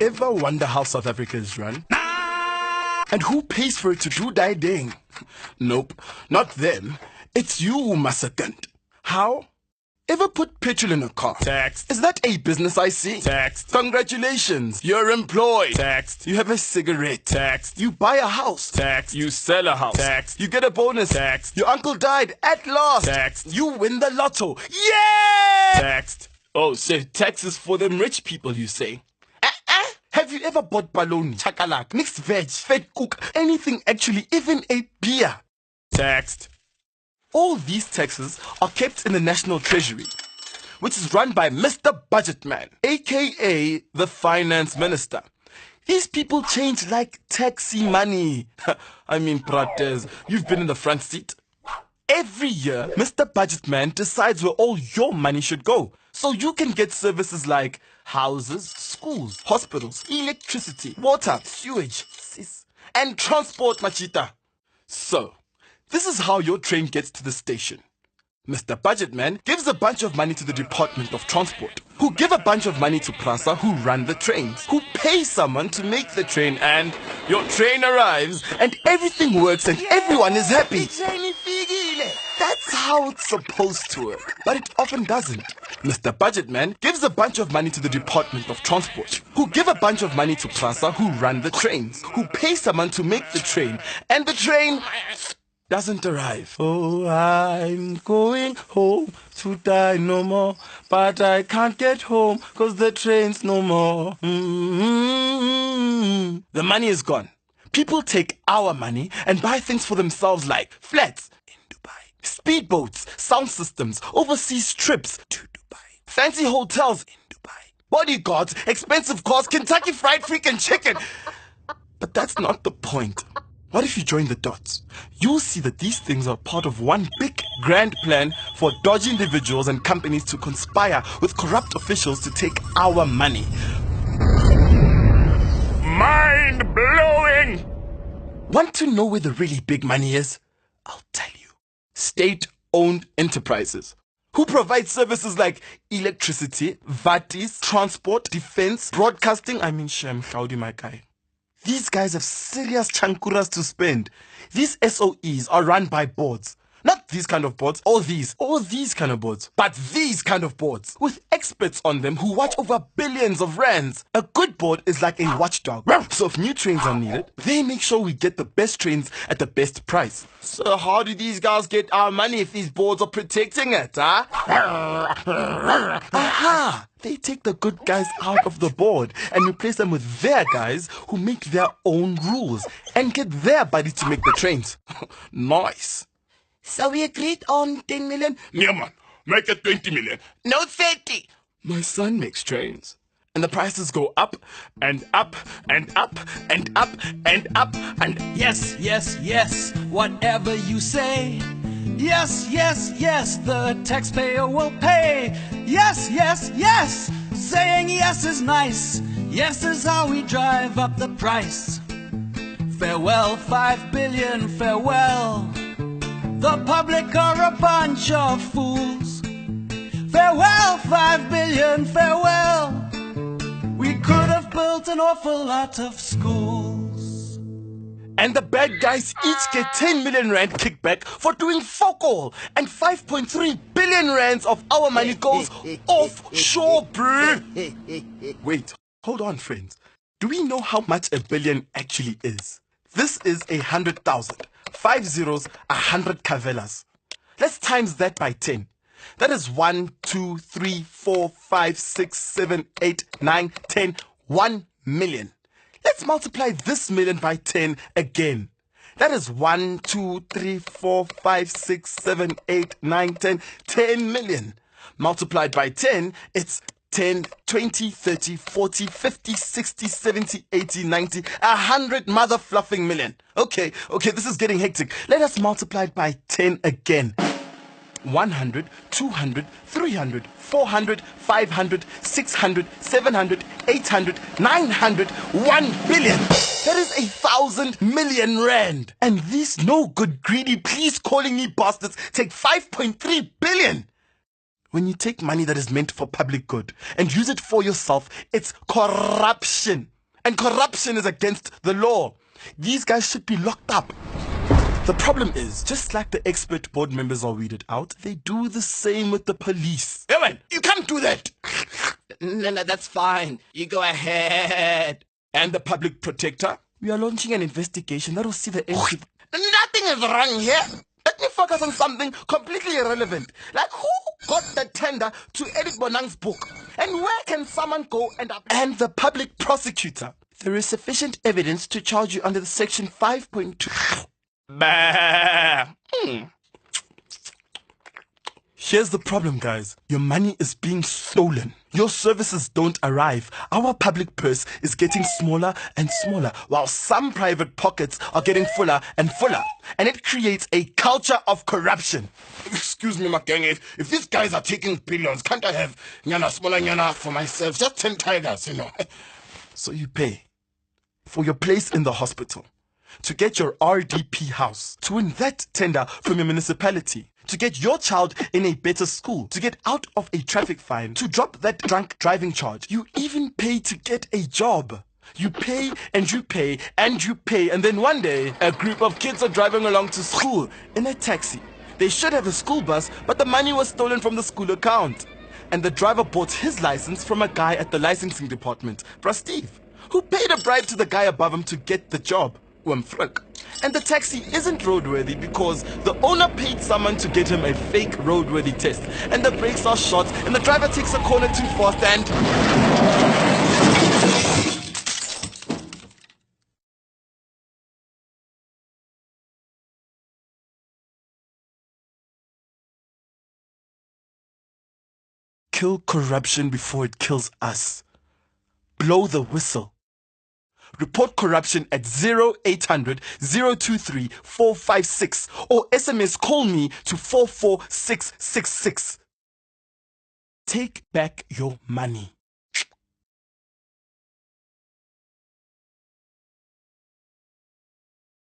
Ever wonder how South Africa is run? And who pays for it to do thy ding? Nope, not them. It's you, Masakant. How? Ever put petrol in a car? Taxed. Is that a business I see? Taxed. Congratulations, you're employed. Taxed. You have a cigarette. Taxed. You buy a house. Taxed. You sell a house. Taxed. You get a bonus. Taxed. Your uncle died at last. Taxed. You win the lotto. Yeah! Taxed. Oh, so taxes for them rich people, you say? Have you ever bought baloney, chakalak, mixed veg, fed cook, anything actually, even a beer? Taxed. All these taxes are kept in the National Treasury, which is run by Mr. Budgetman, aka the Finance Minister. These people change like taxi money. I mean, Prates, you've been in the front seat. Every year, Mr. Budgetman decides where all your money should go, so you can get services like houses, schools, hospitals, electricity, water, sewage, and transport, Machita. So, this is how your train gets to the station. Mr. Budgetman gives a bunch of money to the Department of Transport, who give a bunch of money to Prasa, who run the trains, who pay someone to make the train, and your train arrives, and everything works, and everyone is happy. That's how it's supposed to work, but it often doesn't. Mr. Budgetman gives a bunch of money to the Department of Transport, who give a bunch of money to Prasa, who run the trains, who pay someone to make the train, and the train doesn't arrive. Oh, I'm going home to die no more, but I can't get home cause the train's no more. The money is gone. People take our money and buy things for themselves like flats in Dubai, speedboats, sound systems, overseas trips to Dubai, fancy hotels in Dubai, bodyguards, expensive cars, Kentucky Fried Freaking Chicken. But that's not the point. What if you join the dots? You'll see that these things are part of one big grand plan for dodgy individuals and companies to conspire with corrupt officials to take our money. Mind blowing! Want to know where the really big money is? I'll tell you. State-owned enterprises who provide services like electricity, vatis, transport, defense, broadcasting. I mean, Shem, Gaudi, my guy. These guys have serious chankuras to spend. These SOEs are run by boards. Not these kind of boards, or these kind of boards, but these kind of boards, with experts on them who watch over billions of rands. A good board is like a watchdog. So if new trains are needed, they make sure we get the best trains at the best price. So how do these guys get our money if these boards are protecting it, huh? Aha! They take the good guys out of the board and replace them with their guys who make their own rules and get their buddies to make the trains. Nice. So we agreed on 10 million? Yeah, man. Make it 20 million. No 30. My son makes trains. And the prices go up and up and up and up and up and... Yes, yes, yes, whatever you say. Yes, yes, yes, the taxpayer will pay. Yes, yes, yes, saying yes is nice. Yes is how we drive up the price. Farewell, 5 billion, farewell. The public are a bunch of fools. Farewell, 5 billion, farewell. We could have built an awful lot of schools. And the bad guys each get 10 million rand kickback for doing fuck all. And 5.3 billion rands of our money goes offshore, bruh. Wait, hold on, friends. Do we know how much a billion actually is? This is 100,000. 5 zeros, 100 cavelas. Let's times that by 10. That is 1, 2, 3, 4, 5, 6, 7, 8, 9, 10, 1 million. Let's multiply this million by 10 again. That is 1, 2, 3, 4, 5, 6, 7, 8, 9, 10, 10 million. Multiplied by 10, it's 10, 20, 30, 40, 50, 60, 70, 80, 90, 100 mother fluffing million. Okay, this is getting hectic. Let us multiply it by 10 again. 100, 200, 300, 400, 500, 600, 700, 800, 900, 1 billion. That is 1,000 million rand. And these no good greedy please calling me bastards take 5.3 billion. When you take money that is meant for public good and use it for yourself, it's corruption. And corruption is against the law. These guys should be locked up. The problem is, just like the expert board members are weeded out, they do the same with the police. Hey man, you can't do that. No, that's fine. You go ahead. And the public protector? We are launching an investigation that will see the end. Nothing is wrong here. Let me focus on something completely irrelevant. Like who got the tender to edit Bonang's book? And where can someone go and the public prosecutor? There is sufficient evidence to charge you under the section 5.2. Here's the problem, guys. Your money is being stolen. Your services don't arrive. Our public purse is getting smaller and smaller, while some private pockets are getting fuller and fuller. And it creates a culture of corruption. Excuse me, Makenge. If these guys are taking billions, can't I have smaller nyana for myself? Just 10 tigers, you know. So you pay for your place in the hospital, to get your RDP house, to win that tender from your municipality, to get your child in a better school, to get out of a traffic fine, to drop that drunk driving charge. You even pay to get a job. You pay and you pay and you pay, and then one day, a group of kids are driving along to school in a taxi. They should have a school bus, but the money was stolen from the school account. And the driver bought his license from a guy at the licensing department, Bra Steve, who paid a bribe to the guy above him to get the job. And the taxi isn't roadworthy because the owner paid someone to get him a fake roadworthy test, and the brakes are shot and the driver takes a corner too fast and kill corruption before it kills us. Blow the whistle. Report corruption at 0800 023 456 or SMS call me to 44666. Take back your money.